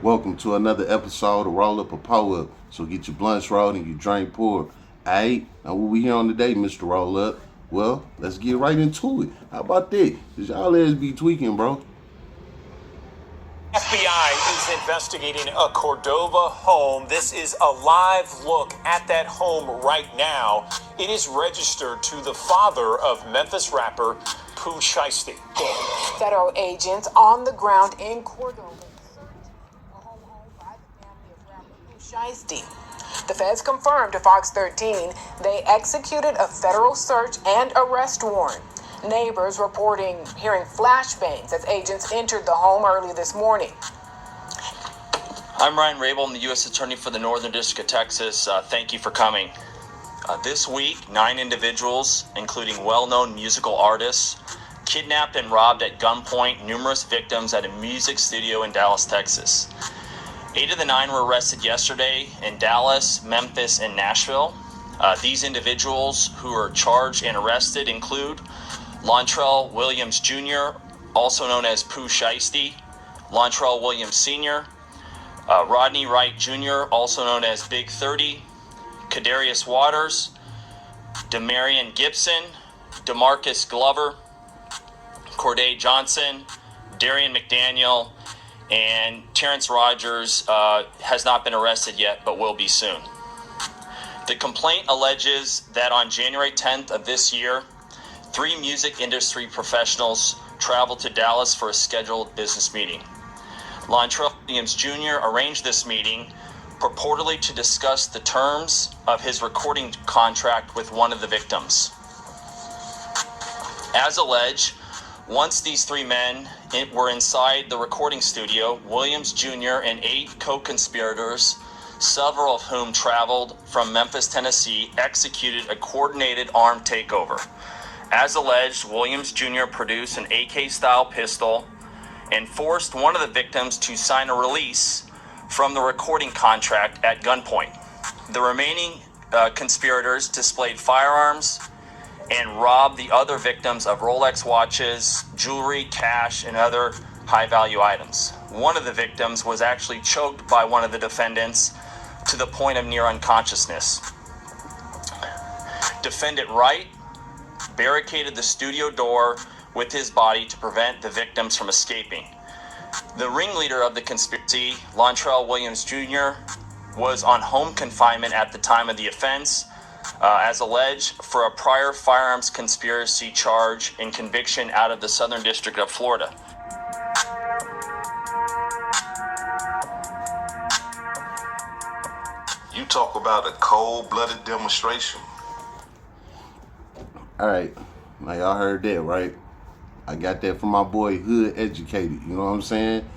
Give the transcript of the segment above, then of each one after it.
Welcome to another episode of Roll Up a Pull Up. So get your blunts rolled and your drink poured. Alright, now what we here on today, Mr. Roll Up? Well, let's get right into it. How about that? Cause y'all ass be tweaking, bro. FBI is investigating a Cordova home. This is a live look at that home right now. It is registered to the father of Memphis rapper Pooh Shiesty. Federal agents on the ground in Cordova searching a home owned by the family of rapper Pooh Shiesty. The feds confirmed to Fox 13 they executed a federal search and arrest warrant. Neighbors reporting hearing flashbangs as agents entered the home early this morning. I'm Ryan Rabel. I'm the U.S. Attorney for the Northern District of Texas. Thank you for coming. This week, 9 individuals, including well-known musical artists, kidnapped and robbed at gunpoint numerous victims at a music studio in Dallas, Texas. 8 of the 9 were arrested yesterday in Dallas, Memphis, and Nashville. These individuals who are charged and arrested include Lontrell Williams Jr., also known as Pooh Shiesty, Lontrell Williams Sr., Rodney Wright Jr., also known as Big 30, Kadarius Waters, Demarion Gibson, DeMarcus Glover, Corday Johnson, Darian McDaniel, and Terrence Rogers has not been arrested yet, but will be soon. The complaint alleges that on January 10th of this year, 3 music industry professionals traveled to Dallas for a scheduled business meeting. Lontrell Williams Jr. arranged this meeting purportedly to discuss the terms of his recording contract with one of the victims. As alleged, once these 3 men were inside the recording studio, Williams Jr. and 8 co-conspirators, several of whom traveled from Memphis, Tennessee, executed a coordinated armed takeover. As alleged, Williams Jr. produced an AK-style pistol and forced one of the victims to sign a release from the recording contract at gunpoint. The remaining conspirators displayed firearms and robbed the other victims of Rolex watches, jewelry, cash, and other high-value items. One of the victims was actually choked by one of the defendants to the point of near unconsciousness. Defendant Wright barricaded the studio door with his body to prevent the victims from escaping. The ringleader of the conspiracy, Lontrell Williams Jr., was on home confinement at the time of the offense, as alleged, for a prior firearms conspiracy charge and conviction out of the Southern District of Florida. You talk about a cold-blooded demonstration. Alright, now y'all heard that, right? I got that from my boy Hood Educated, you know what I'm saying?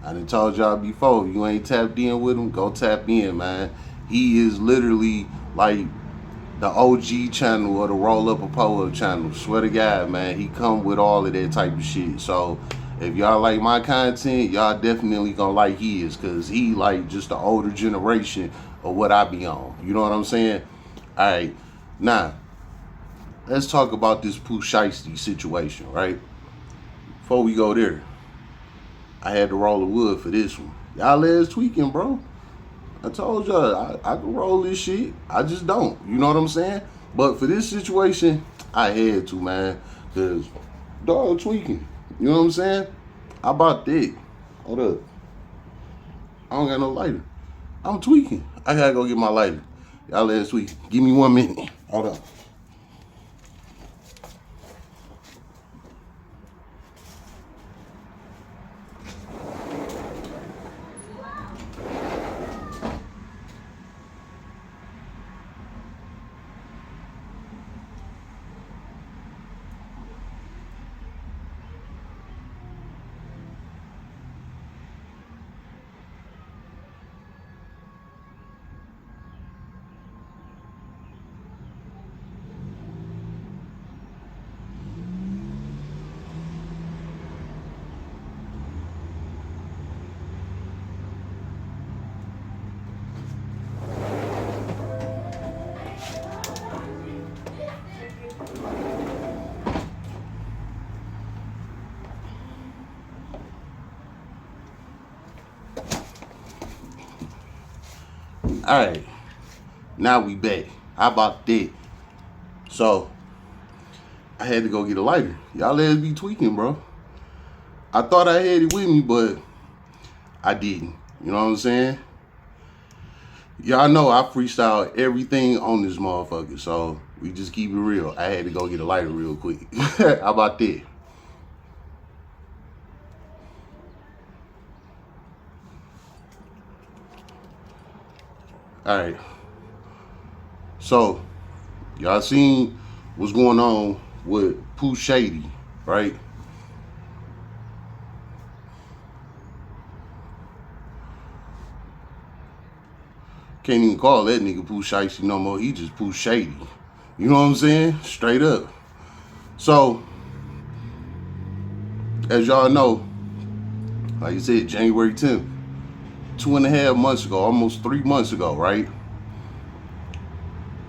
I done told y'all before, if you ain't tapped in with him, go tap in, man. He is literally like the OG channel or the Roll Up a Pull Up channel. Swear to God, man, he come with all of that type of shit. So if y'all like my content, y'all definitely gonna like his, cause he like just the older generation of what I be on. You know what I'm saying? Alright, now let's talk about this Pooh Shiesty situation, right? Before we go there, I had to roll the wood for this one. Y'all ass tweaking, bro. I told y'all I can roll this shit. I just don't. You know what I'm saying? But for this situation, I had to, man. Cause dog tweaking. You know what I'm saying? How about that? Hold up. I don't got no lighter. I'm tweaking. I gotta go get my lighter. Y'all ass tweaking. Give me 1 minute. Hold up. Alright, now we back. How about that? So, I had to go get a lighter. Y'all let be tweaking, bro. I thought I had it with me, but I didn't. You know what I'm saying? Y'all know I freestyle everything on this motherfucker, so we just keep it real. I had to go get a lighter real quick. How about that? All right. So, y'all seen what's going on with Pooh Shady, right? Can't even call that nigga Pooh Shiesty no more. He just Pooh Shady. You know what I'm saying? Straight up. So, as y'all know, like you said, January 10th, 2.5 months ago, almost 3 months ago, right?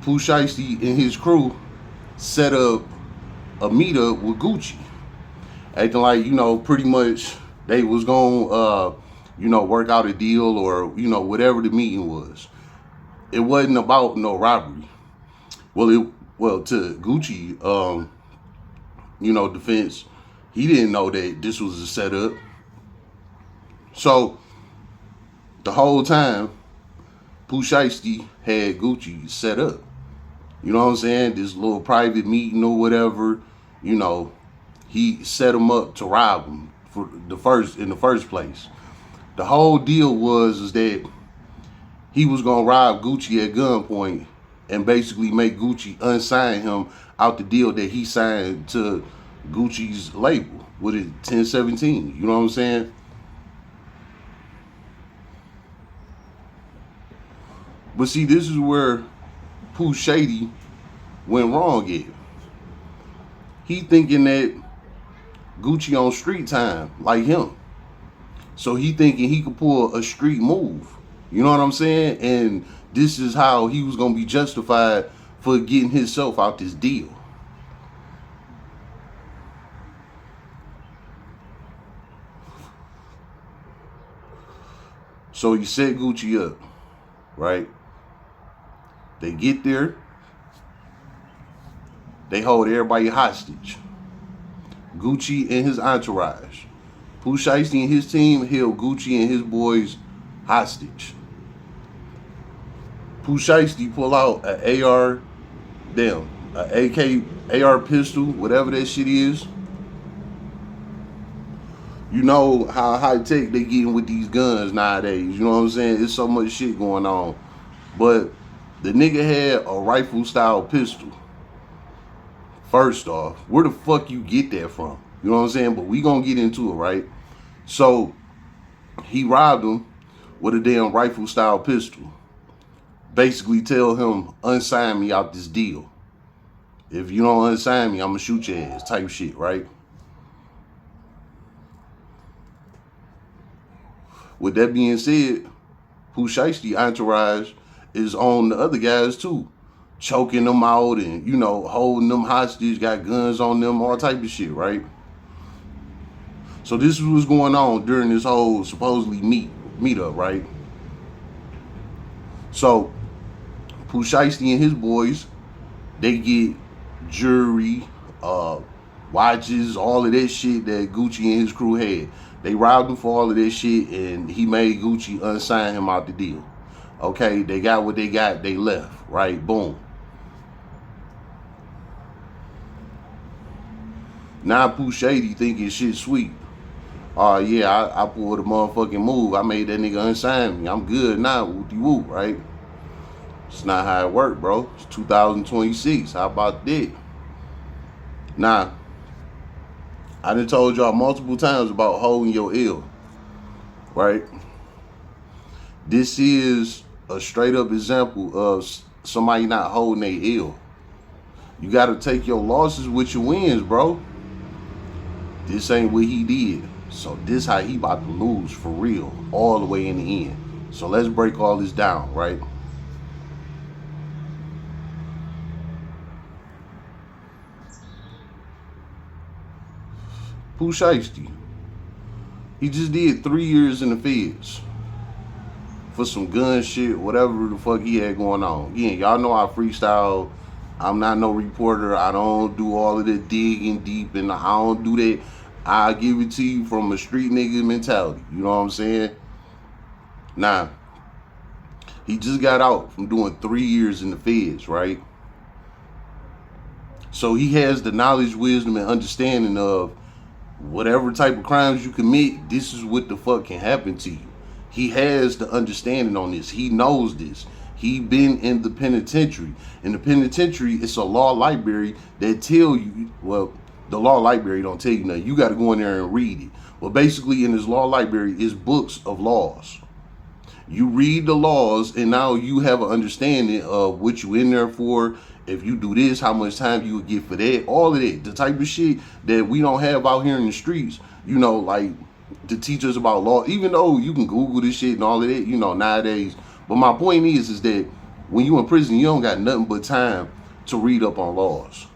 Pooh Shiesty and his crew set up a meetup with Gucci. Acting like, you know, pretty much they was gonna, you know, work out a deal or, you know, whatever the meeting was. It wasn't about no robbery. Well, to Gucci, you know, defense, he didn't know that this was a setup. So, the whole time, Pooh Shiesty had Gucci set up. You know what I'm saying? This little private meeting or whatever, you know, he set him up to rob him in the first place. The whole deal was that he was gonna rob Gucci at gunpoint and basically make Gucci unsign him out the deal that he signed to Gucci's label with it 1017. You know what I'm saying? But see, this is where Pooh Shady went wrong at. He thinking that Gucci on street time like him. So he thinking he could pull a street move. You know what I'm saying? And this is how he was going to be justified for getting himself out this deal. So he set Gucci up, right? They get there. They hold everybody hostage. Gucci and his entourage. Pooh Shiesty and his team held Gucci and his boys hostage. Pooh Shiesty pull out an AR, an AK, AR pistol, whatever that shit is. You know how high tech they getting with these guns nowadays. You know what I'm saying? There's so much shit going on. But the nigga had a rifle style pistol. First off, where the fuck you get that from? You know what I'm saying? But we gonna get into it, right? So, he robbed him with a damn rifle style pistol. Basically tell him, unsign me out this deal. If you don't unsign me, I'm gonna shoot your ass type shit, right? With that being said, Pooh Shiesty entourage is on the other guys too. Choking them out and, you know, holding them hostage, got guns on them, all type of shit, right? So this is what's going on during this whole supposedly meetup, right? So Pooh Shiesty and his boys, they get jewelry, watches, all of that shit that Gucci and his crew had. They robbed him for all of that shit, and he made Gucci unsign him out the deal. Okay, they got what they got, they left, right? Boom. Now Pooh Shady thinking shit sweet. Oh yeah, I pulled a motherfucking move. I made that nigga unsign me. I'm good now, whoop-de-whoop, right? It's not how it worked, bro. It's 2026. How about that? Now, I done told y'all multiple times about holding your L, right? This is a straight up example of somebody not holding their L. You got to take your losses with your wins, bro. This ain't what he did. So this how he about to lose for real, all the way in the end. So let's break all this down, right? Pooh Shiesty, he just did 3 years in the feds for some gun shit, whatever the fuck he had going on. Again, y'all know I freestyle. I'm not no reporter. I don't do all of the digging deep, and I don't do that. I give it to you from a street nigga mentality. You know what I'm saying? Now, he just got out from doing 3 years in the feds, right? So he has the knowledge, wisdom, and understanding of whatever type of crimes you commit, this is what the fuck can happen to you. He has the understanding on this. He knows this. He been in the penitentiary. In the penitentiary, it's a law library that tell you, well, the law library don't tell you nothing. You got to go in there and read it. But basically, in this law library is books of laws. You read the laws, and now you have an understanding of what you in there for. If you do this, how much time you would get for that. All of that. The type of shit that we don't have out here in the streets, you know, like to teach us about law. Even though you can Google this shit and all of that, you know, nowadays. But my point is that when you in prison, you don't got nothing but time to read up on laws.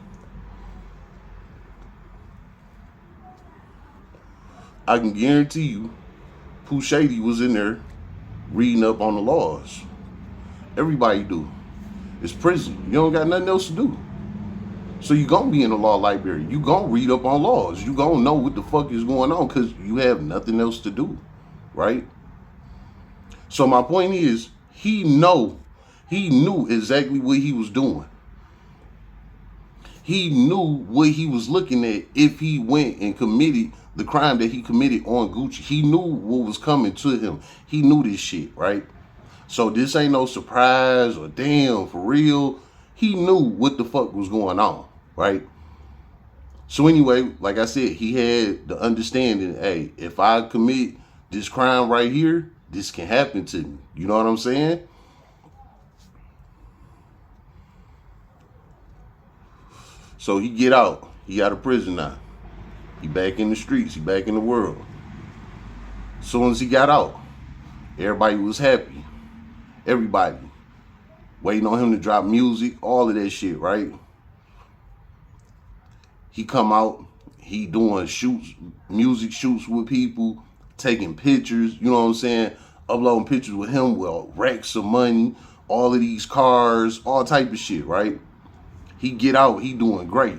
I can guarantee you, Pooh Shady was in there reading up on the laws. Everybody do. It's prison. You don't got nothing else to do. So you gonna be in the law library. You gonna read up on laws. You gonna know what the fuck is going on because you have nothing else to do, right? So my point is, he knew exactly what he was doing. He knew what he was looking at if he went and committed the crime that he committed on Gucci. He knew what was coming to him. He knew this shit, right? So this ain't no surprise or damn, for real. He knew what the fuck was going on, right? So anyway, like I said, he had the understanding, hey, if I commit this crime right here, this can happen to me. You know what I'm saying? So he get out. He out of prison now. He back in the streets. He back in the world. As soon as he got out, everybody was happy. Everybody waiting on him to drop music, all of that shit, right? He come out, he doing shoots, music shoots with people, taking pictures, you know what I'm saying? Uploading pictures with him with racks of money, all of these cars, all type of shit, right? He get out, he doing great.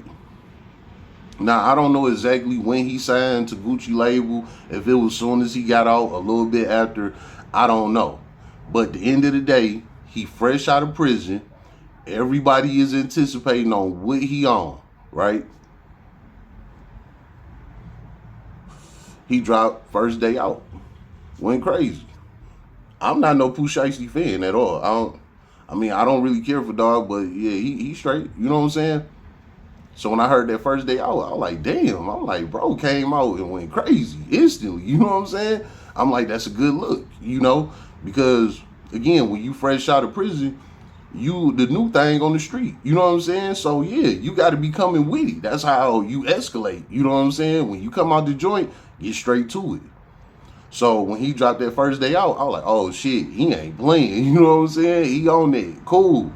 Now, I don't know exactly when he signed to Gucci label, if it was soon as he got out, a little bit after, I don't know. But at the end of the day, he fresh out of prison. Everybody is anticipating on what he on, right? He dropped first day out. Went crazy. I'm not no Pooh Shiesty fan at all. I don't really care for dog, but yeah, he straight. You know what I'm saying? So when I heard that first day out, I was like, damn. I'm like, bro came out and went crazy instantly. You know what I'm saying? I'm like, that's a good look, you know? Because, again, when you fresh out of prison, you the new thing on the street. You know what I'm saying? So, yeah, you got to be coming witty. That's how you escalate. You know what I'm saying? When you come out the joint, get straight to it. So when he dropped that first day out, I was like, oh, shit, he ain't playing. You know what I'm saying? He on that. Cool.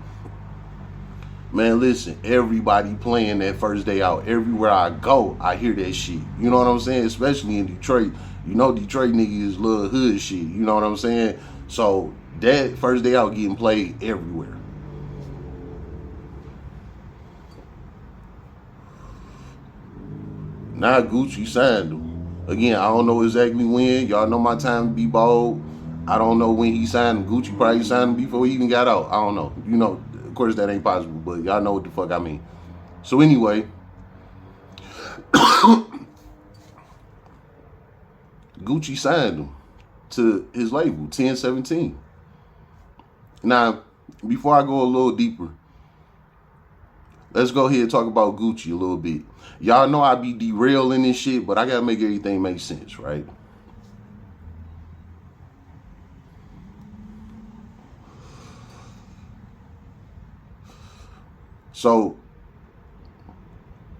Man, listen, everybody playing that first day out. Everywhere I go, I hear that shit. You know what I'm saying? Especially in Detroit. You know Detroit niggas little hood shit. You know what I'm saying? So that first day out getting played everywhere. Now Gucci signed him. Again, I don't know exactly when. Y'all know my time to be bold. I don't know when he signed him. Gucci probably signed him before he even got out. I don't know. You know, of course that ain't possible, but y'all know what the fuck I mean. So anyway, Gucci signed him to his label, 1017. Now, before I go a little deeper, let's go ahead and talk about Gucci a little bit. Y'all know I be derailing this shit, but I gotta make everything make sense, right? So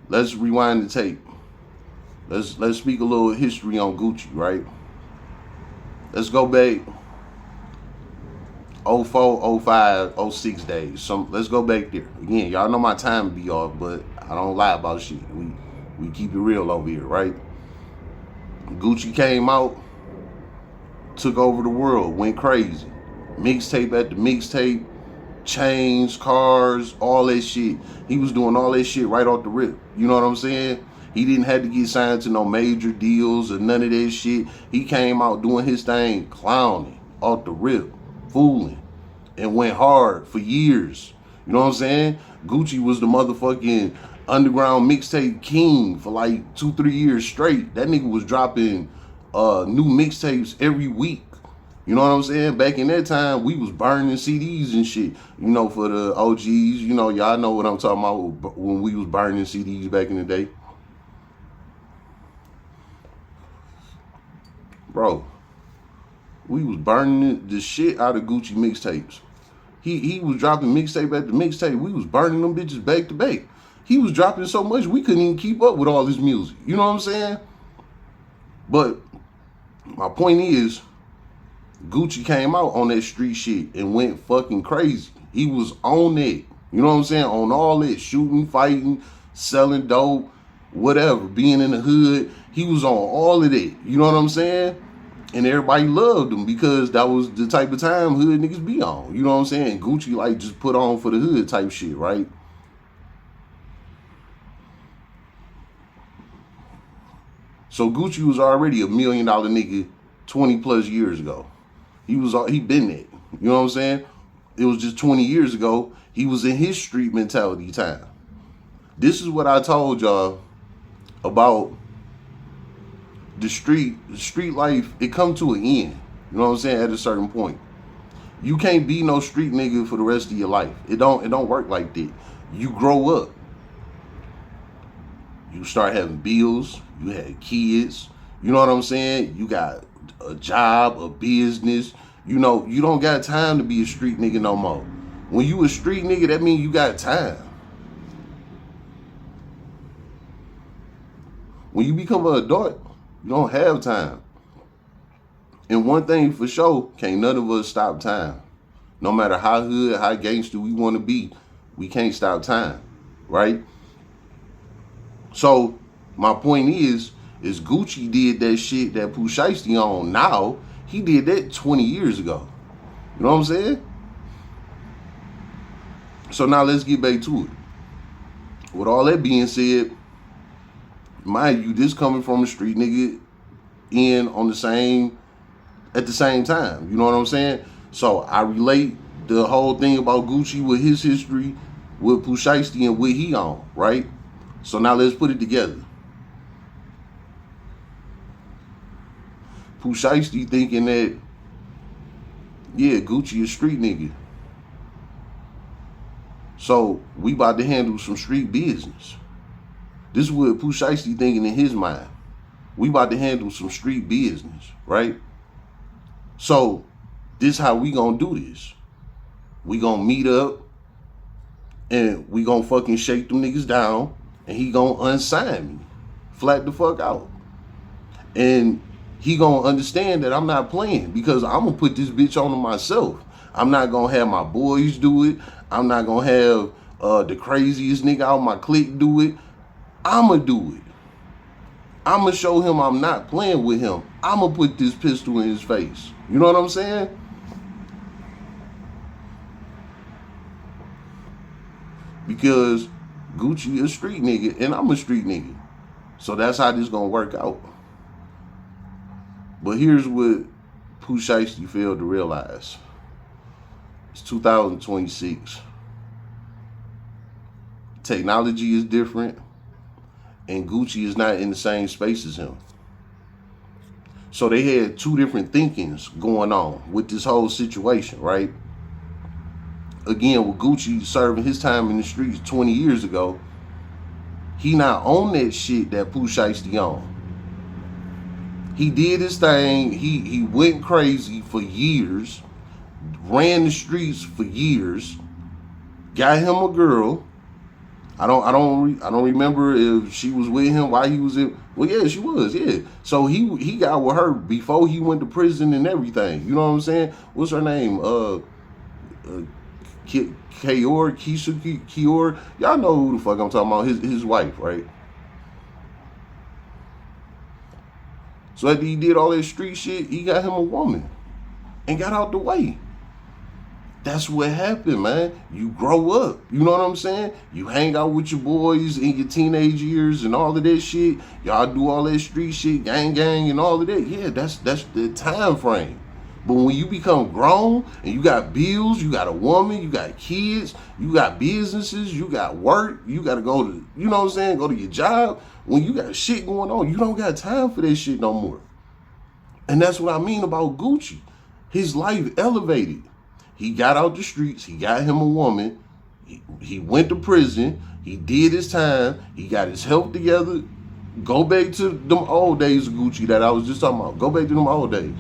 let's rewind the tape. Let's speak a little history on Gucci, right? Let's go back 04, 05, 06 days. Let's go back there. Again, y'all know my time be off, but I don't lie about shit. We keep it real over here, right? Gucci came out, took over the world, went crazy. Mixtape at the mixtape, chains, cars, all that shit. He was doing all that shit right off the rip. You know what I'm saying? He didn't have to get signed to no major deals or none of that shit. He came out doing his thing, clowning off the rip, fooling, and went hard for years. You know what I'm saying? Gucci was the motherfucking underground mixtape king for like 2-3 years straight. That nigga was dropping new mixtapes every week. You know what I'm saying? Back in that time, we was burning CDs and shit. You know, for the OGs, you know, y'all know what I'm talking about when we was burning CDs back in the day. Bro, we was burning the shit out of Gucci mixtapes. He was dropping mixtape at the mixtape. We was burning them bitches back to back. He was dropping so much we couldn't even keep up with all his music. You know what I'm saying? But my point is, Gucci came out on that street shit and went fucking crazy. He was on it. You know what I'm saying? On all that, shooting, fighting, selling dope, whatever, being in the hood. He was on all of that. You know what I'm saying? And everybody loved him because that was the type of time hood niggas be on. You know what I'm saying? Gucci like just put on for the hood type shit, right? So Gucci was already $1 million nigga 20 plus years ago. He been there. You know what I'm saying? It was just 20 years ago. He was in his street mentality time. This is what I told y'all about the street life. It come to an end. You know what I'm saying? At a certain point, you can't be no street nigga for the rest of your life. It don't work like that. You grow up. You start having bills. You had kids. You know what I'm saying? You got a job, a business. You know, you don't got time to be a street nigga no more. When you a street nigga, that means you got time. When you become an adult, you don't have time. And one thing for sure, can't none of us stop time. No matter how hood, how gangster we want to be, we can't stop time, right? So my point is Gucci did that shit that Pooh Shiesty on now. He did that 20 years ago. You know what I'm saying? So now let's get back to it. With all that being said, mind you, this coming from a street nigga in on at the same time. You know what I'm saying? So I relate the whole thing about Gucci with his history with Pooh Shiesty and what he on, right? So now let's put it together. Pooh Shiesty thinking that, yeah, Gucci a street nigga. So we about to handle some street business. This is what Pooh Shiesty thinking in his mind. We about to handle some street business, right? So this how we gonna do this. We gonna meet up and we gonna fucking shake them niggas down and he gonna unsign me. Flat the fuck out. And he gonna understand that I'm not playing because I'm gonna put this bitch on myself. I'm not gonna have my boys do it. I'm not gonna have the craziest nigga out my clique do it. I'ma do it. I'ma show him I'm not playing with him. I'ma put this pistol in his face. You know what I'm saying? Because Gucci a street nigga and I'm a street nigga. So that's how this gonna work out. But here's what Pooh Shiesty failed to realize. It's 2026. Technology is different, and Gucci is not in the same space as him. So they had two different thinkings going on with this whole situation, right? Again, with Gucci serving his time in the streets 20 years ago, he not on that shit that Pooh Shiesty on. He did his thing. He went crazy for years, ran the streets for years, got him a girl. I don't remember if she was with him while he was in. Well, yeah, she was. Yeah. So he got with her before he went to prison and everything. You know what I'm saying? What's her name? Kior. Y'all know who the fuck I'm talking about. His wife, right? So after he did all that street shit, he got him a woman and got out the way. That's what happened, man. You grow up. You know what I'm saying? You hang out with your boys in your teenage years and all of that shit. Y'all do all that street shit, gang, and all of that. Yeah, that's the time frame. But when you become grown and you got bills, you got a woman, you got kids, you got businesses, you got work, you got to go to, you know what I'm saying, go to your job. When you got shit going on, you don't got time for that shit no more. And that's what I mean about Gucci. His life elevated. He got out the streets. He got him a woman. He went to prison. He did his time. He got his health together. Go back to them old days of Gucci that I was just talking about. Go back to them old days.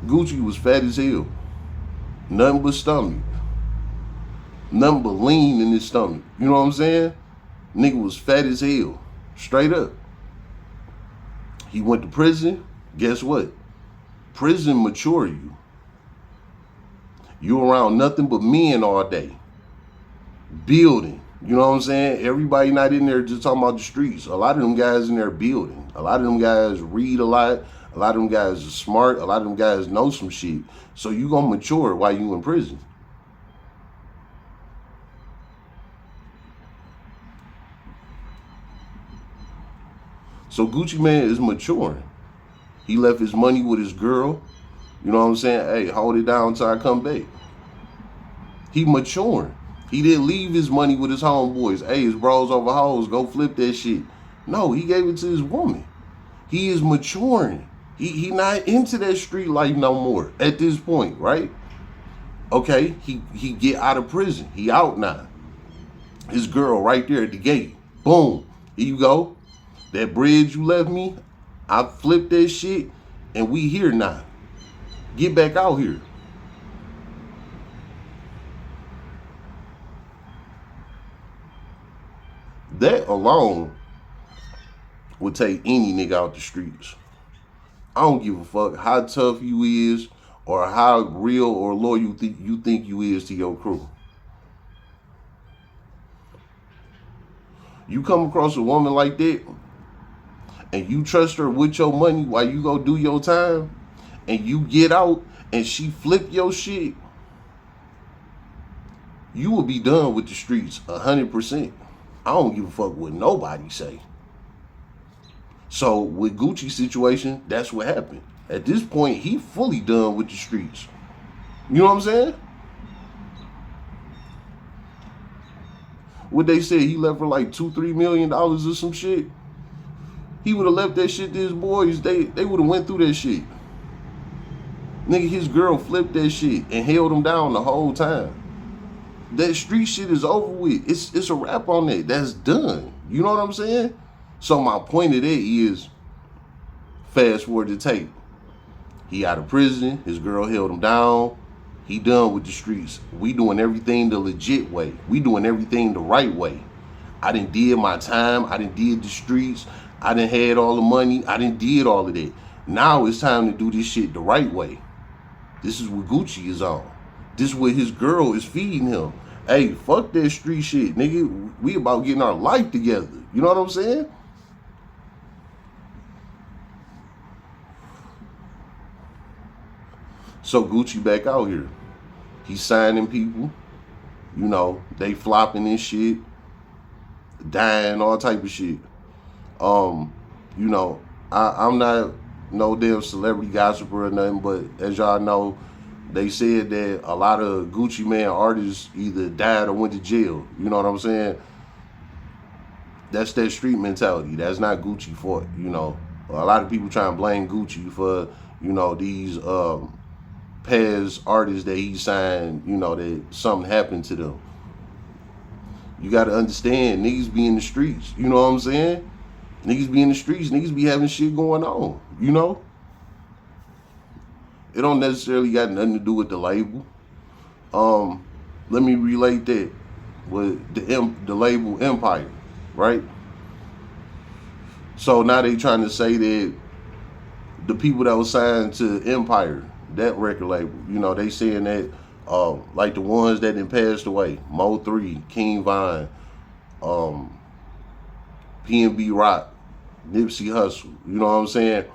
Gucci was fat as hell. Nothing but stomach. Nothing but lean in his stomach. You know what I'm saying? Nigga was fat as hell. Straight up. He went to prison. Guess what? Prison mature you. You around nothing but men all day. Building. You know what I'm saying? Everybody not in there just talking about the streets. A lot of them guys in there building. A lot of them guys read a lot. A lot of them guys are smart. A lot of them guys know some shit. So you gonna mature while you in prison. So Gucci Mane is maturing. He left his money with his girl. You know what I'm saying? Hey, hold it down until I come back. He maturing. He didn't leave his money with his homeboys. Hey, his bros over hoes, go flip that shit. No, he gave it to his woman. He is maturing. He not into that street life no more at this point, right? Okay, he get out of prison. He out now. His girl right there at the gate. Boom. Here you go. That bridge you left me, I flipped that shit, and we here now. Get back out here. That alone would take any nigga out the streets. I don't give a fuck how tough you is or how real or loyal you think you is to your crew. You come across a woman like that and you trust her with your money while you go do your time and you get out and she flip your shit, you will be done with the streets 100%. I don't give a fuck what nobody say. So with Gucci's situation, that's what happened. At this point, he fully done with the streets. You know what I'm saying? What they said, he left for like $2-3 million or some shit. He would have left that shit to his boys. They would have went through that shit. Nigga, his girl flipped that shit and held him down the whole time. That street shit is over with. It's a wrap on that. That's done. You know what I'm saying? So my point of that is, fast forward the tape. He out of prison. His girl held him down. He done with the streets. We doing everything the legit way. We doing everything the right way. I done did my time. I done did the streets. I done had all the money. I done did all of that. Now it's time to do this shit the right way. This is what Gucci is on. This is what his girl is feeding him. Hey, fuck that street shit, nigga. We about getting our life together. You know what I'm saying? So Gucci back out here. He's signing people. You know, they flopping and shit. Dying, all type of shit. You know, I'm not no damn celebrity gossiper or nothing, but as y'all know, they said that a lot of Gucci Mane artists either died or went to jail. You know what I'm saying? That's that street mentality. That's not Gucci fault. You know, a lot of people try and blame Gucci for, you know, these past artists that he signed, you know, that something happened to them. You got to understand, niggas be in the streets. You know what I'm saying? Niggas be in the streets. Niggas be having shit going on. You know? It don't necessarily got nothing to do with the label. Let me relate that with the label Empire, right? So now they trying to say that the people that was signed to Empire, that record label, you know, they saying that like the ones that done passed away, Mo3, King Von, PNB Rock, Nipsey Hussle, you know what I'm saying?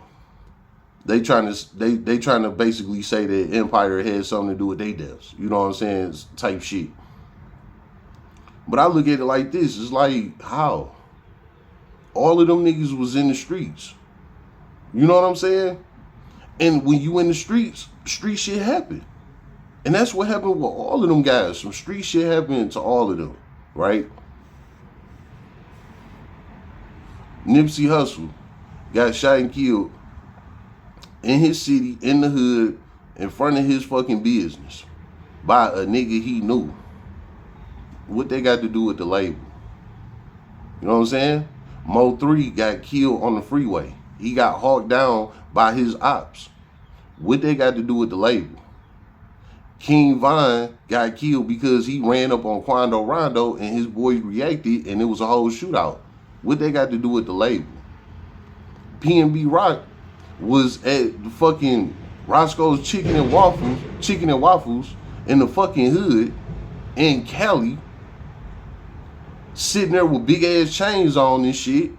they trying to basically say that Empire had something to do with their deaths. You know what I'm saying? Type shit. But I look at it like this. It's like, how? All of them niggas was in the streets. You know what I'm saying? And when you in the streets, street shit happen. And that's what happened with all of them guys. Some street shit happened to all of them, right? Nipsey Hussle got shot and killed in his city, in the hood, in front of his fucking business by a nigga he knew. What they got to do with the label? You know what I'm saying? Mo3 got killed on the freeway. He got hawked down by his ops. What they got to do with the label? King Von got killed because he ran up on Quando Rondo and his boys reacted and it was a whole shootout. What they got to do with the label? PNB Rock was at the fucking Roscoe's Chicken and Waffles in the fucking hood in Cali, sitting there with big ass chains on and shit.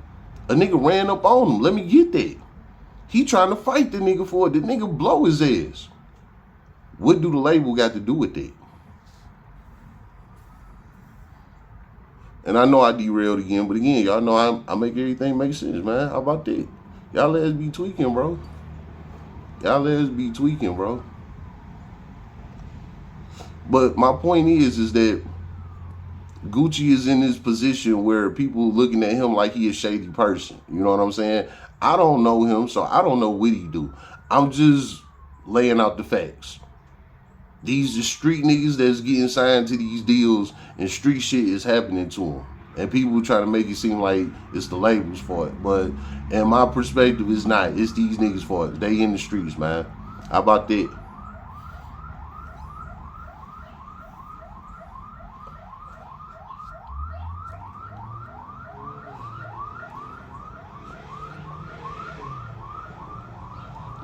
A nigga ran up on him. Let me get that. He trying to fight the nigga for it. The nigga blow his ass. What do the label got to do with that? And I know I derailed again, but again, y'all know I make everything make sense, man. How about that? Y'all let us be tweaking, bro. Y'all let us be tweaking, bro. But my point is that Gucci is in this position where people looking at him like he a shady person. You know what I'm saying? I don't know him, so I don't know what he do. I'm just laying out the facts. These are street niggas that's getting signed to these deals and street shit is happening to them. And people try to make it seem like it's the label's fault. But in my perspective, it's not. It's these niggas' fault. They in the streets, man. How about that?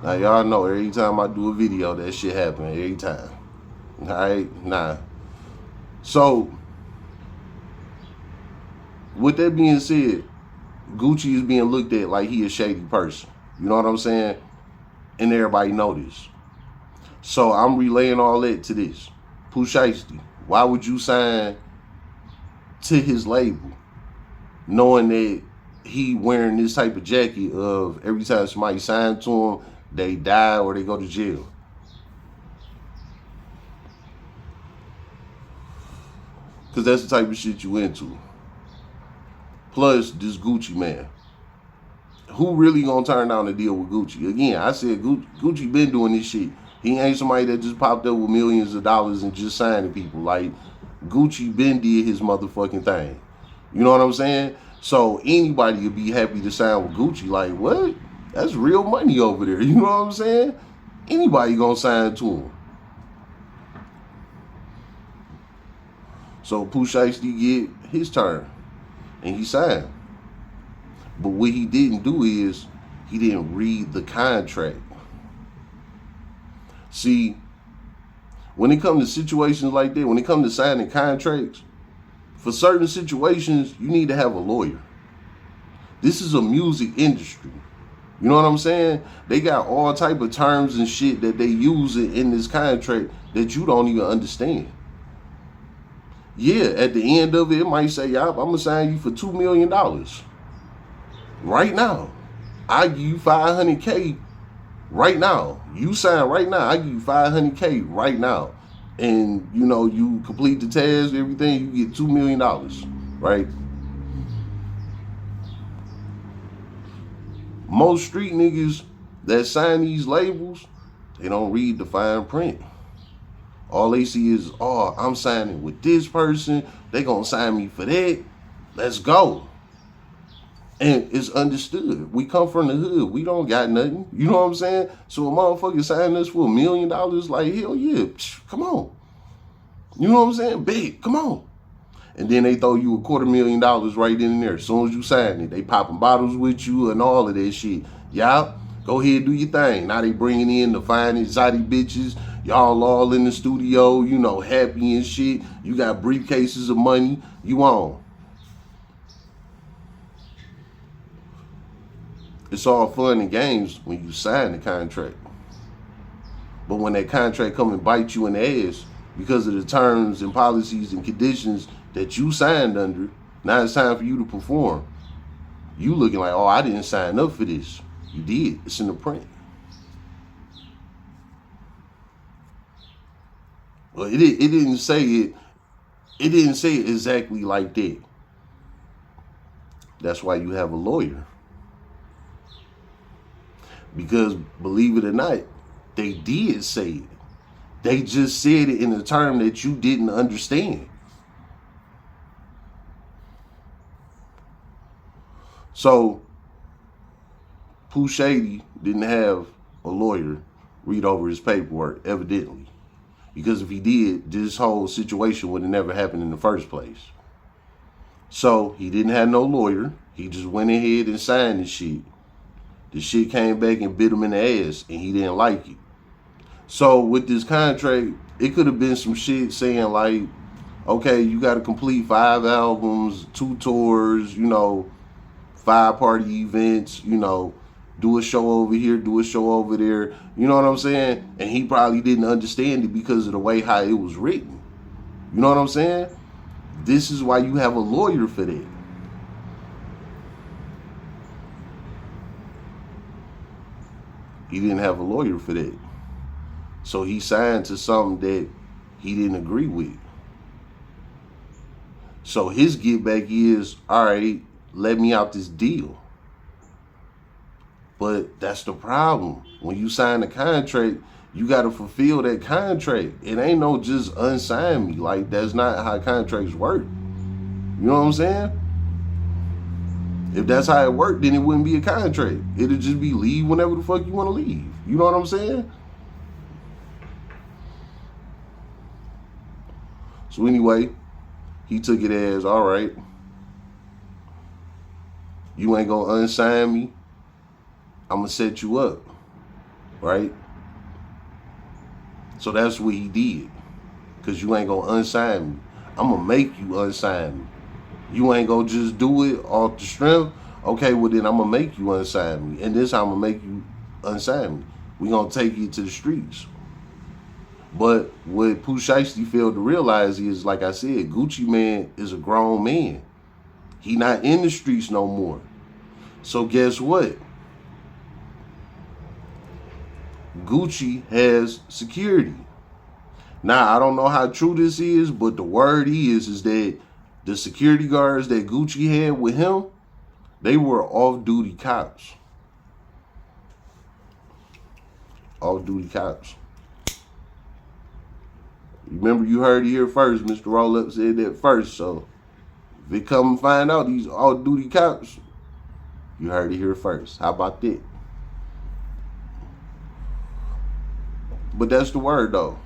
Now, y'all know every time I do a video, that shit happen every time. All right? Nah. So, with that being said, Gucci is being looked at like he a shady person. You know what I'm saying? And everybody know this. So, I'm relaying all that to this. Pooh Shiesty, why would you sign to his label knowing that he wearing this type of jacket of every time somebody signs to him, they die or they go to jail? Because that's the type of shit you into. Plus, this Gucci man. Who really gonna turn down the deal with Gucci? Again, I said Gucci been doing this shit. He ain't somebody that just popped up with millions of dollars and just signing people. Like, Gucci been did his motherfucking thing. You know what I'm saying? So anybody would be happy to sign with Gucci. Like, what? That's real money over there. You know what I'm saying? Anybody gonna sign to him. So Pooh Shiesty get his turn. And he signed. But what he didn't do is, he didn't read the contract. See, when it comes to situations like that, when it comes to signing contracts, for certain situations, you need to have a lawyer. This is a music industry. You know what I'm saying? They got all type of terms and shit that they use in this contract that you don't even understand. Yeah, at the end of it, it might say, I'm going to sign you for $2 million. Right now. I give you $500K right now. You sign right now. I give you $500K right now. And, you know, you complete the task, everything, you get $2 million, right? Most street niggas that sign these labels, they don't read the fine print. All they see is, oh, I'm signing with this person. They gonna sign me for that. Let's go. And it's understood. We come from the hood. We don't got nothing. You know what I'm saying? So a motherfucker signing us for $1 million, like, hell yeah, come on. You know what I'm saying? Big, come on. And then they throw you $250,000 right in and there. As soon as you sign it, they popping bottles with you and all of that shit. Y'all, go ahead, do your thing. Now they bringing in the fine exotic bitches. Y'all all in the studio, you know, happy and shit. You got briefcases of money. You on. It's all fun and games when you sign the contract. But when that contract come and bite you in the ass because of the terms and policies and conditions that you signed under, now it's time for you to perform. You looking like, oh, I didn't sign up for this. You did. It's in the print. Well, it didn't say it. It didn't say it exactly like that. That's why you have a lawyer. Because believe it or not, they did say it. They just said it in a term that you didn't understand. So, Pooh Shady didn't have a lawyer read over his paperwork, evidently. Because if he did, this whole situation would have never happened in the first place. So, he didn't have no lawyer. He just went ahead and signed the shit. The shit came back and bit him in the ass, and he didn't like it. So, with this contract, it could have been some shit saying like, okay, you got to complete 5 albums, 2 tours, 5-party events, do a show over here, do a show over there. You know what I'm saying? And he probably didn't understand it because of the way how it was written. You know what I'm saying? This is why you have a lawyer for that. He didn't have a lawyer for that. So he signed to something that he didn't agree with. So his get back is, all right, let me out this deal. But that's the problem. When you sign a contract, you got to fulfill that contract. It ain't no just unsign me. Like, that's not how contracts work. You know what I'm saying? If that's how it worked, then it wouldn't be a contract. It'd just be leave whenever the fuck you want to leave. You know what I'm saying? So anyway, he took it as, all right, you ain't gonna unsign me. I'm gonna set you up, right? So that's what he did. Because you ain't gonna unsign me. I'm gonna make you unsign me. You ain't gonna just do it off the strength. Okay, well then I'm gonna make you unsign me. And this time I'm gonna make you unsign me. We gonna take you to the streets. But what Pooh Shiesty failed to realize is, like I said, Gucci Mane is a grown man. He not in the streets no more. So guess what? Gucci has security. Now, I don't know how true this is, but the word is that the security guards that Gucci had with him, they were off-duty cops. Off-duty cops. Remember, you heard it here first. Mr. Roll-Up said that first. So, if it come and find out these off-duty cops, you heard it here first. How about that? But that's the word, though.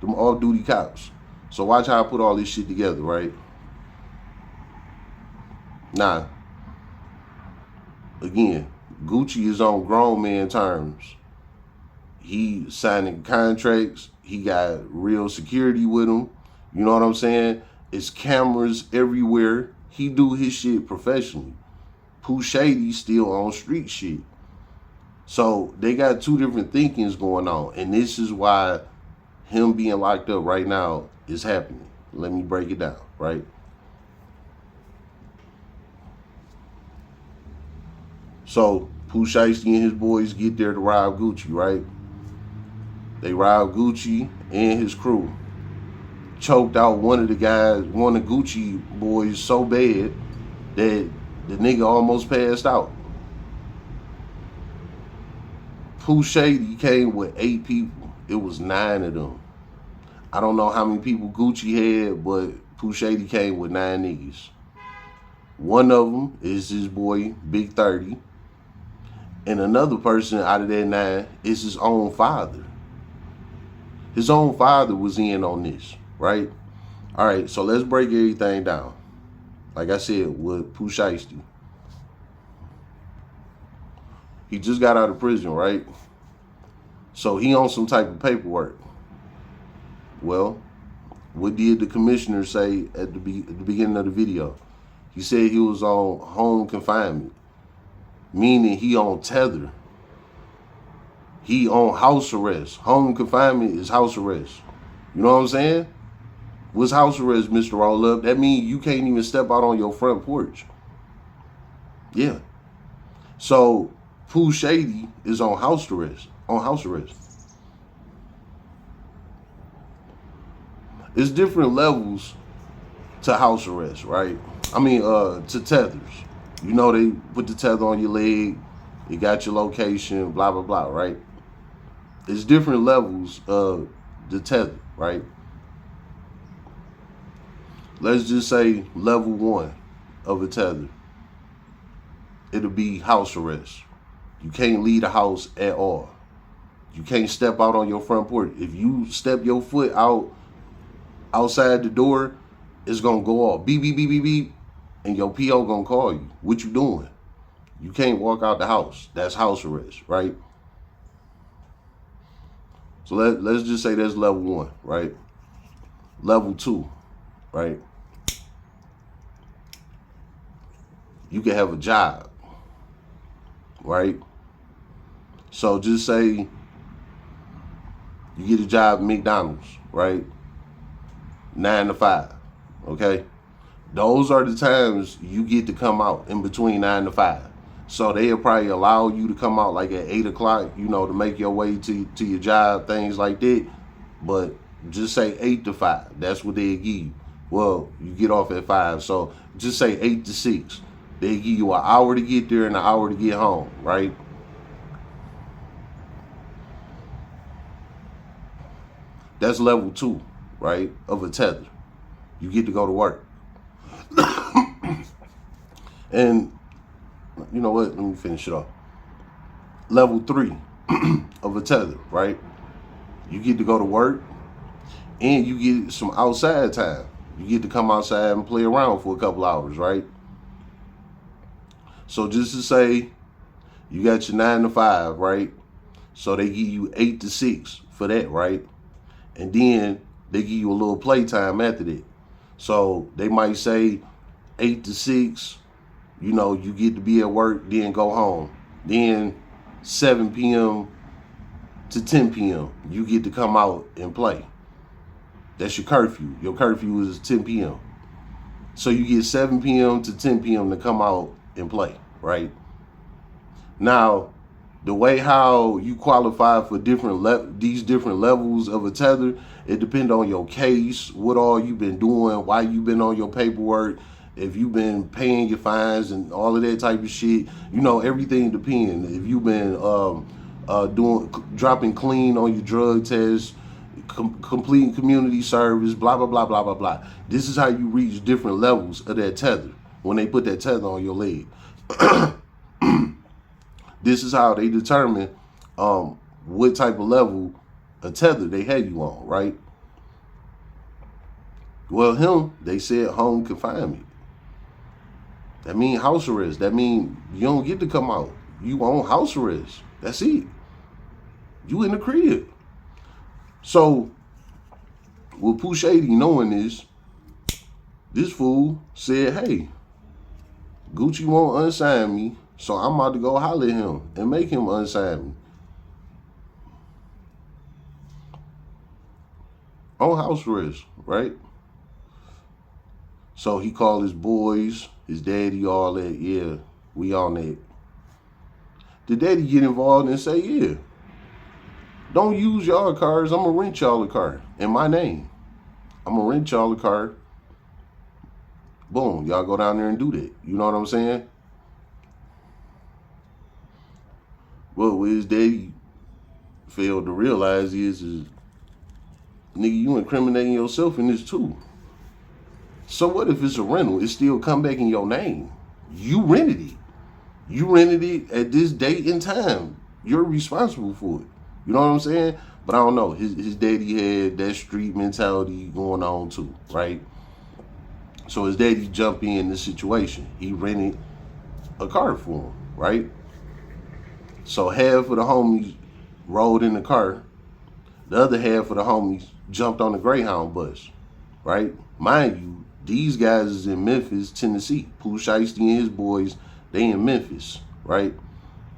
Them off-duty cops. So watch how I put all this shit together, right? Now, again, Gucci is on grown man terms. He signing contracts. He got real security with him. You know what I'm saying? It's cameras everywhere. He do his shit professionally. Pooh Shady still on street shit. So they got two different thinkings going on. And this is why him being locked up right now is happening. Let me break it down, right? So Pooh Shiesty and his boys get there to rob Gucci, right? They robbed Gucci and his crew. Choked out one of the guys, one of Gucci boys so bad that the nigga almost passed out. Pooh Shady came with 8 people. It was 9 of them. I don't know how many people Gucci had, but Pooh Shady came with 9 niggas. One of them is his boy, Big 30. And another person out of that 9 is his own father. His own father was in on this, right? All right, so let's break everything down. Like I said, with Pooh Shiesty. He just got out of prison, right? So he on some type of paperwork. Well, what did the commissioner say at the beginning of the video? He said he was on home confinement. meaning he on tether. He on house arrest. Home confinement is house arrest. You know what I'm saying? What's house arrest, Mr. Roll Up? That means you can't even step out on your front porch. Yeah. So Pooh Shady is on house arrest. It's different levels to house arrest, right? I mean, to tethers. You know, they put the tether on your leg. You got your location, blah, blah, blah, right? It's different levels of the tether, right? Let's just say level 1 of a tether. It'll be house arrest. You can't leave the house at all. You can't step out on your front porch. If you step your foot outside the door, it's gonna go off. Beep, beep, beep, beep, beep. And your PO gonna call you. What you doing? You can't walk out the house. That's house arrest, right? So let's just say that's level 1, right? Level 2, right? You can have a job, right? So just say you get a job at McDonald's, right? 9 to 5, okay? Those are the times you get to come out in between 9 to 5. So they'll probably allow you to come out like at 8 o'clock, you know, to make your way to your job, things like that. But just say 8 to 5. That's what they give you. Well, you get off at 5. So just say 8 to 6. They give you an hour to get there and an hour to get home, right? That's level 2, right, of a tether. You get to go to work. And you know what? Let me finish it off. Level 3 of a tether, right? You get to go to work and you get some outside time. You get to come outside and play around for a couple hours, right? So just to say, you got your 9 to 5, right? So they give you 8 to 6 for that, right? And then they give you a little playtime after that. So they might say 8 to 6, you know, you get to be at work, then go home. Then 7 p.m. to 10 p.m., you get to come out and play. That's your curfew. Your curfew is 10 p.m. So you get 7 p.m. to 10 p.m. to come out and play, right? Now, the way how you qualify for these different levels of a tether, it depends on your case, what all you've been doing, why you've been on your paperwork, if you've been paying your fines and all of that type of shit. You know, everything depends. If you've been dropping clean on your drug tests, completing community service, blah, blah, blah, blah, blah, blah. This is how you reach different levels of that tether when they put that tether on your leg. This is how they determine what type of level of tether they had you on, right? Well, they said home confinement. That mean house arrest. That mean you don't get to come out. You on house arrest. That's it. You in the crib. So, with Pooh Shady knowing this fool said, hey, Gucci won't unsign me, so I'm about to go holler at him and make him unsign me. On house arrest, right? So he called his boys, his daddy, all that. Yeah, we on that. The daddy get involved and say, yeah, don't use y'all cars. I'm going to rent y'all a car in my name. I'm going to rent y'all a car. Boom, y'all go down there and do that. You know what I'm saying? Well, what his daddy failed to realize is nigga, you incriminating yourself in this too. So what if it's a rental? It still come back in your name. You rented it. You rented it at this date and time. You're responsible for it. You know what I'm saying? But I don't know. His daddy had that street mentality going on too, right? So his daddy jumped in the situation. He rented a car for him, right? So half of the homies rode in the car. The other half of the homies jumped on the Greyhound bus, right? Mind you, these guys is in Memphis, Tennessee. Pooh Shiesty and his boys, they in Memphis, right?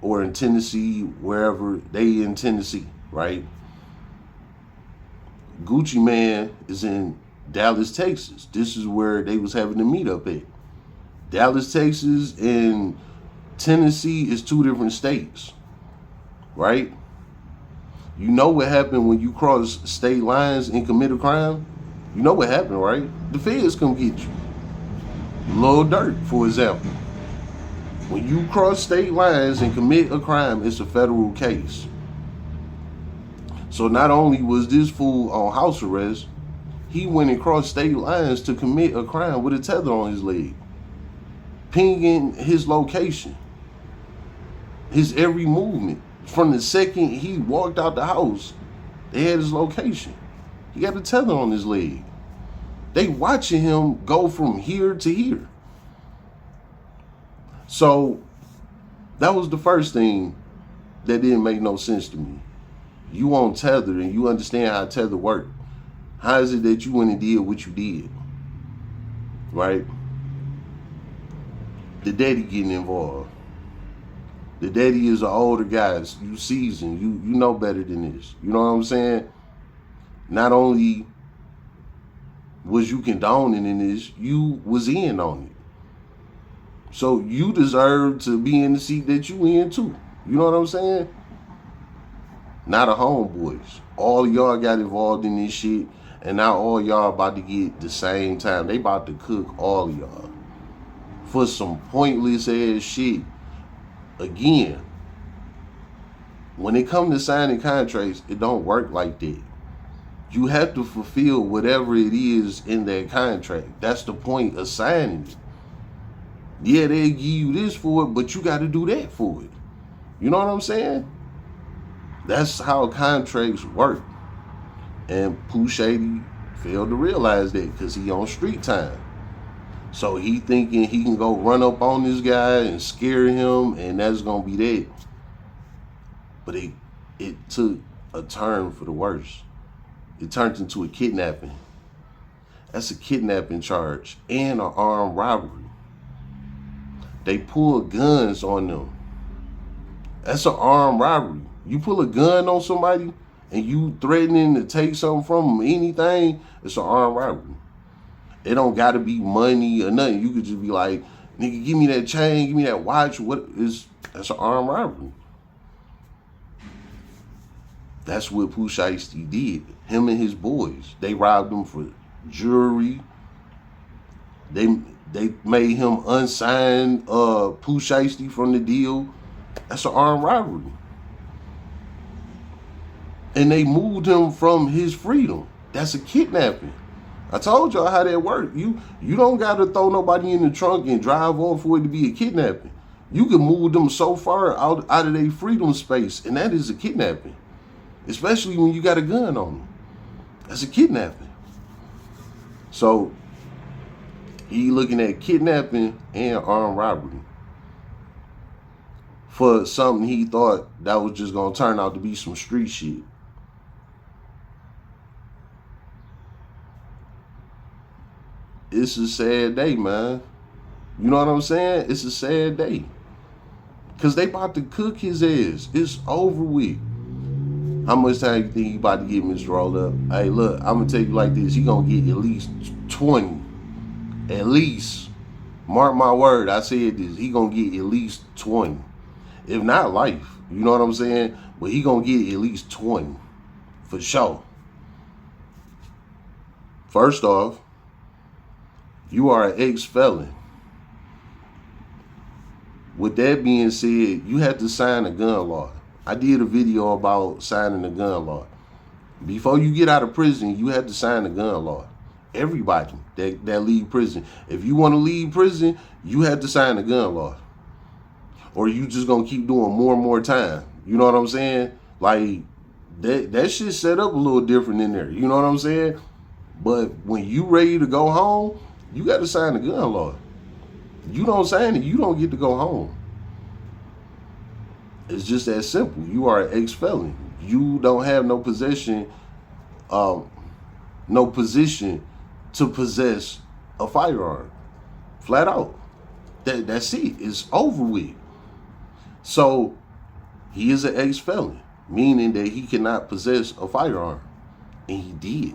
or in Tennessee, wherever they in Tennessee, right? Gucci Mane is in Dallas, Texas. This is where they was having the meetup at. Dallas, Texas, and Tennessee is 2 different states, right? You know what happened when you cross state lines and commit a crime? You know what happened, right? The feds come get you. Lil Durk, for example. When you cross state lines and commit a crime, it's a federal case. So not only was this fool on house arrest, he went and crossed state lines to commit a crime with a tether on his leg, pinging his location, his every movement. From the second he walked out the house, they had his location. He got a tether on his leg. They watching him go from here to here. So that was the first thing that didn't make no sense to me. You on tether and you understand how tether work. How is it that you went and did what you did? Right? The daddy getting involved. The daddy is an older guy. You seasoned. You know better than this. You know what I'm saying? Not only was you condoning in this, you was in on it. So you deserve to be in the seat that you in too. You know what I'm saying? Not a homeboys. All of y'all got involved in this shit, and now all y'all about to get the same time. They about to cook all of y'all for some pointless ass shit. Again, when it comes to signing contracts, it don't work like that. You have to fulfill whatever it is in that contract. That's the point of signing it. Yeah, they give you this for it, but you got to do that for it. You know what I'm saying? That's how contracts work. And Pooh Shady failed to realize that because he on street time. So he thinking he can go run up on this guy and scare him, and that's going to be that. But it took a turn for the worse. It turned into a kidnapping. That's a kidnapping charge and an armed robbery. They pulled guns on them. That's an armed robbery. You pull a gun on somebody and you threatening to take something from them, anything, it's an armed robbery. It don't gotta be money or nothing. You could just be like, nigga, give me that chain, give me that watch. That's an armed robbery. That's what Pooh Shiesty did. Him and his boys. They robbed him for jewelry. They made him unsign Pooh Shiesty from the deal. That's an armed robbery. And they moved him from his freedom. That's a kidnapping. I told y'all how that worked. You don't got to throw nobody in the trunk and drive off for it to be a kidnapping. You can move them so far out of their freedom space, and that is a kidnapping. Especially when you got a gun on them. That's a kidnapping. So he looking at kidnapping and armed robbery for something he thought that was just going to turn out to be some street shit. It's a sad day, man. You know what I'm saying? It's a sad day. Because they about to cook his ass. It's over with. How much time you think he about to get Mr. Roll Up? Hey, look, I'm going to tell you like this. He going to get at least 20. At least. Mark my word, I said this. He going to get at least 20. If not life. You know what I'm saying? But he going to get at least 20. For sure. First off, you are an ex-felon. With that being said, you have to sign a gun law. I did a video about signing a gun law. Before you get out of prison, you have to sign a gun law. Everybody that leave prison. If you want to leave prison, you have to sign a gun law. Or you just going to keep doing more and more time. You know what I'm saying? Like, that shit set up a little different in there. You know what I'm saying? But when you ready to go home, you got to sign the gun law. You don't sign it, you don't get to go home. It's just that simple. You are an ex-felon. You don't have no position to possess a firearm. Flat out. That's it. It's over with. So He is an ex-felon, meaning that he cannot possess a firearm. And he did.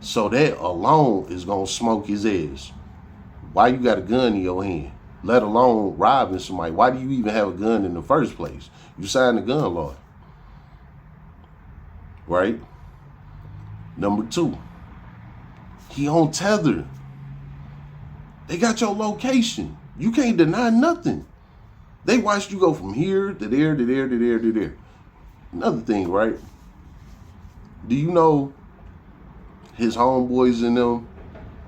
So that alone is going to smoke his ass. Why you got a gun in your hand? Let alone robbing somebody. Why do you even have a gun in the first place? You signed the gun law. Right? Number 2. He on tether. They got your location. You can't deny nothing. They watched you go from here to there to there to there to there. Another thing, right? Do you know his homeboys and them?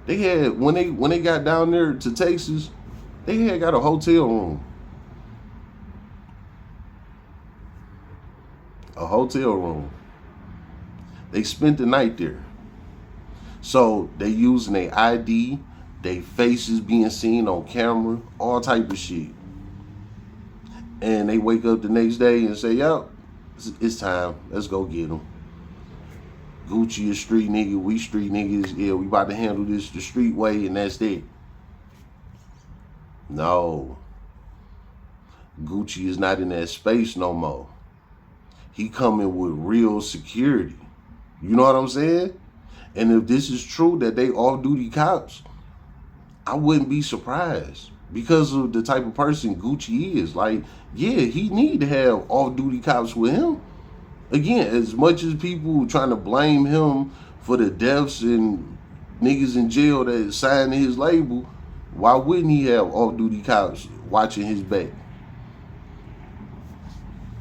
They had when they got down there to Texas, they had got a hotel room. A hotel room. They spent the night there. So they using their ID, their faces being seen on camera, all type of shit. And they wake up the next day and say, yo, it's time. Let's go get them. Gucci a street nigga, we street niggas. Yeah, we about to handle this the street way, and that's it. No. Gucci is not in that space no more. He coming with real security. You know what I'm saying? And if this is true that they off-duty cops, I wouldn't be surprised because of the type of person Gucci is. Like, yeah, he need to have off-duty cops with him. Again, as much as people trying to blame him for the deaths and niggas in jail that signed his label, why wouldn't he have off-duty cops watching his back?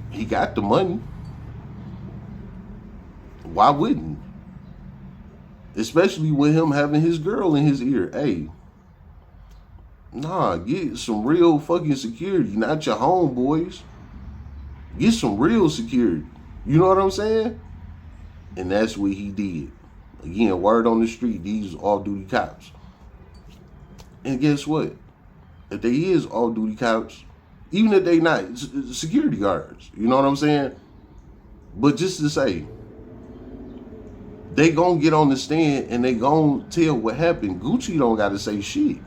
He got the money. Why wouldn't? Especially with him having his girl in his ear. Hey, nah, get some real fucking security, not your homeboys. Get some real security. You know what I'm saying? And that's what he did. Again, word on the street, these off-duty cops. And guess what? If they is off-duty cops, even if they not security guards, you know what I'm saying? But just to say, they gonna get on the stand and they gonna tell what happened. Gucci don't gotta say shit.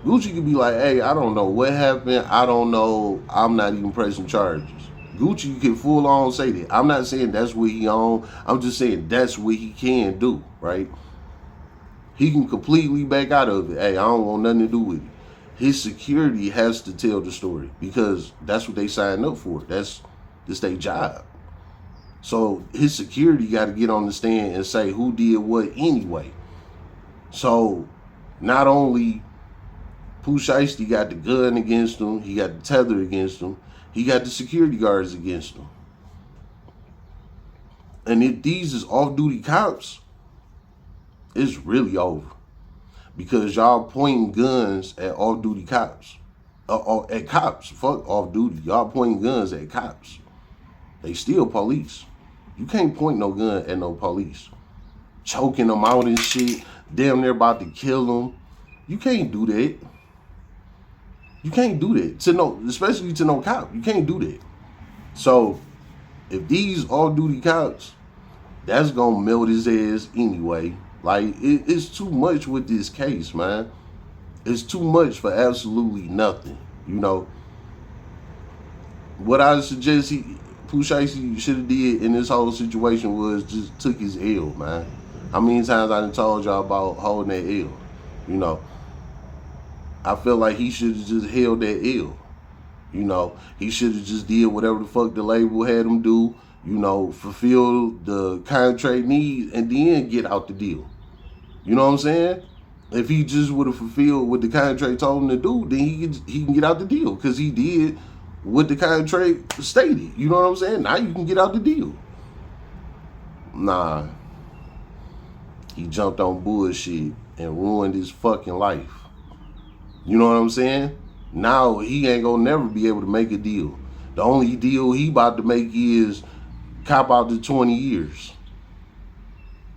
Gucci could be like, hey, I don't know what happened. I don't know. I'm not even pressing charges. Gucci can full on say that. I'm not saying that's what he on. I'm just saying that's what he can do, right? He can completely back out of it. Hey, I don't want nothing to do with it. His security has to tell the story because that's what they signed up for. That's their job. So his security got to get on the stand and say who did what anyway. So not only Pooh Shiesty got the gun against him, he got the tether against him, he got the security guards against him. And if these is off-duty cops, it's really over. Because y'all pointing guns at off-duty cops. At cops. Fuck off-duty. Y'all pointing guns at cops. They still police. You can't point no gun at no police. Choking them out and shit. Damn near about to kill them. You can't do that. You can't do that. Especially to no cop. You can't do that. So, if these off-duty cops, that's gonna melt his ass anyway. Like, it's too much with this case, man. It's too much for absolutely nothing, you know. What I suggest Pooh Shiesty should have did in this whole situation was just took his L, man. How many times I done told y'all about holding that L, you know. I feel like he should have just held that L, you know. He should have just did whatever the fuck the label had him do, you know, fulfill the contract needs and then get out the deal. You know what I'm saying? If he just would have fulfilled what the contract told him to do, then he can get out the deal because he did what the contract stated. You know what I'm saying? Now you can get out the deal. Nah. He jumped on bullshit and ruined his fucking life. You know what I'm saying? Now he ain't gonna never be able to make a deal. The only deal he about to make is cop out to 20 years.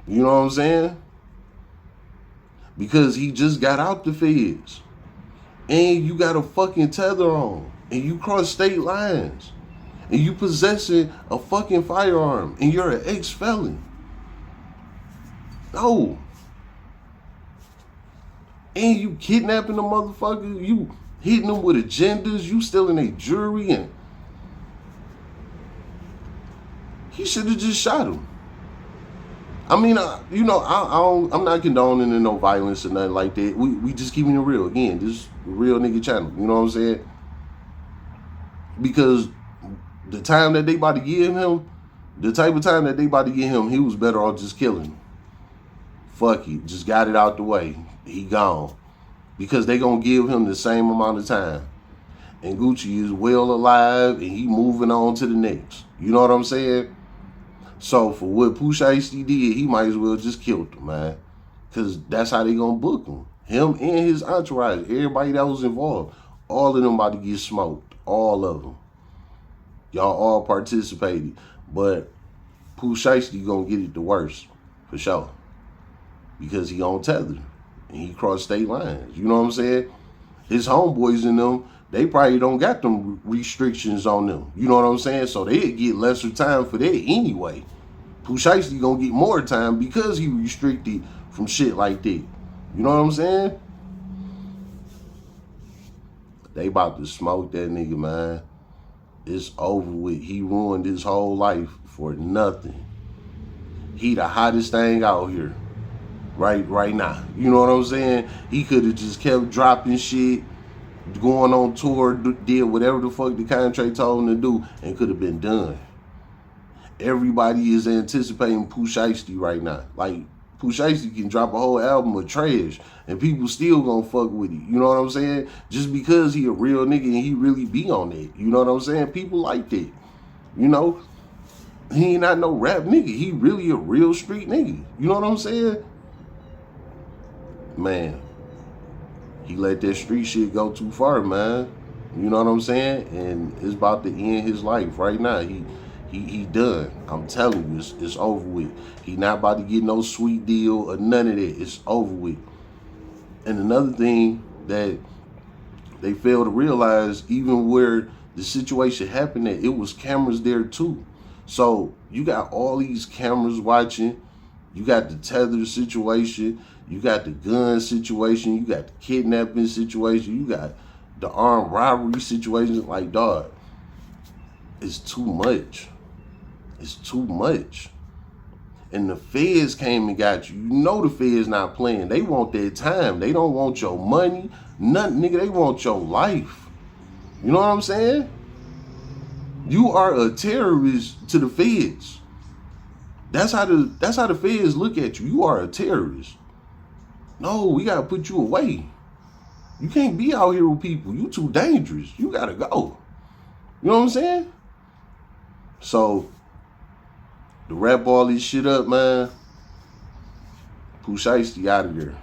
You know what I'm saying? Because he just got out the feds. And you got a fucking tether on. And you cross state lines. And you possessing a fucking firearm. And you're an ex-felon. No. And you kidnapping a motherfucker. You hitting them with agendas. You stealing their jewelry. And he should have just shot him. I mean, I'm not condoning no violence or nothing like that. We just keeping it real. Again, this is a real nigga channel. You know what I'm saying? Because the time that they about to give him, the type of time that they about to give him, he was better off just killing him. Fuck it. Just got it out the way. He gone. Because they gonna give him the same amount of time. And Gucci is well alive and he moving on to the next. You know what I'm saying? So for what Pooh Shiesty did, he might as well just killed him, man. Because that's how they gonna book him. Him and his entourage, everybody that was involved, all of them about to get smoked. All of them. Y'all all participated. But Pooh Shiesty gonna get it the worst, for sure. Because he on tether. And he crossed state lines. You know what I'm saying? His homeboys in them, they probably don't got them restrictions on them. You know what I'm saying? So they get lesser time for that anyway. Pooh Shiesty gonna get more time because he restricted from shit like that. You know what I'm saying? They about to smoke that nigga, man. It's over with. He ruined his whole life for nothing. He the hottest thing out here. Right now. You know what I'm saying? He could have just kept dropping shit, going on tour, did whatever the fuck the contract told him to do, and could have been done. Everybody is anticipating Pooh Shiesty right now. Like, Pooh Shiesty can drop a whole album of trash, and people still gonna fuck with it. You know what I'm saying? Just because he a real nigga and he really be on that. You know what I'm saying? People like that. You know? He ain't not no rap nigga. He really a real street nigga. You know what I'm saying? Man, he let that street shit go too far, man. You know what I'm saying? And it's about to end his life right now. He done. I'm telling you, it's over with. He not about to get no sweet deal or none of that. It's over with. And another thing that they fail to realize, even where the situation happened at, it was cameras there too. So you got all these cameras watching. You got the tether situation. You got the gun situation. You got the kidnapping situation. You got the armed robbery situation. Like, dog, it's too much. It's too much. And the feds came and got you. You know the feds not playing. They want their time. They don't want your money. Nothing, nigga. They want your life. You know what I'm saying? You are a terrorist to the feds. That's how the feds look at you. You are a terrorist. No, we gotta put you away. You can't be out here with people. You too dangerous. You gotta go. You know what I'm saying? So, to wrap all this shit up, man, Pooh Shiesty out of there.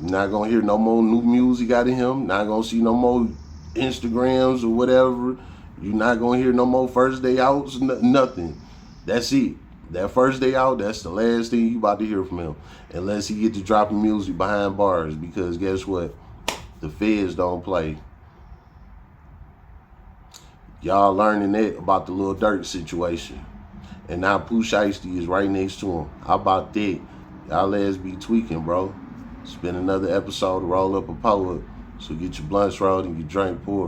You're not gonna hear no more new music out of him. Not gonna see no more Instagrams or whatever. You're not gonna hear no more first day outs, nothing. That's it. That first day out, that's the last thing you about to hear from him. Unless he get to dropping music behind bars. Because guess what? The feds don't play. Y'all learning that about the Lil Durk situation. And now Pooh Shiesty is right next to him. How about that? Y'all let's be tweaking, bro. It's been another episode of Roll Up a Pull Up. So get your blunts rolled and your drink poured.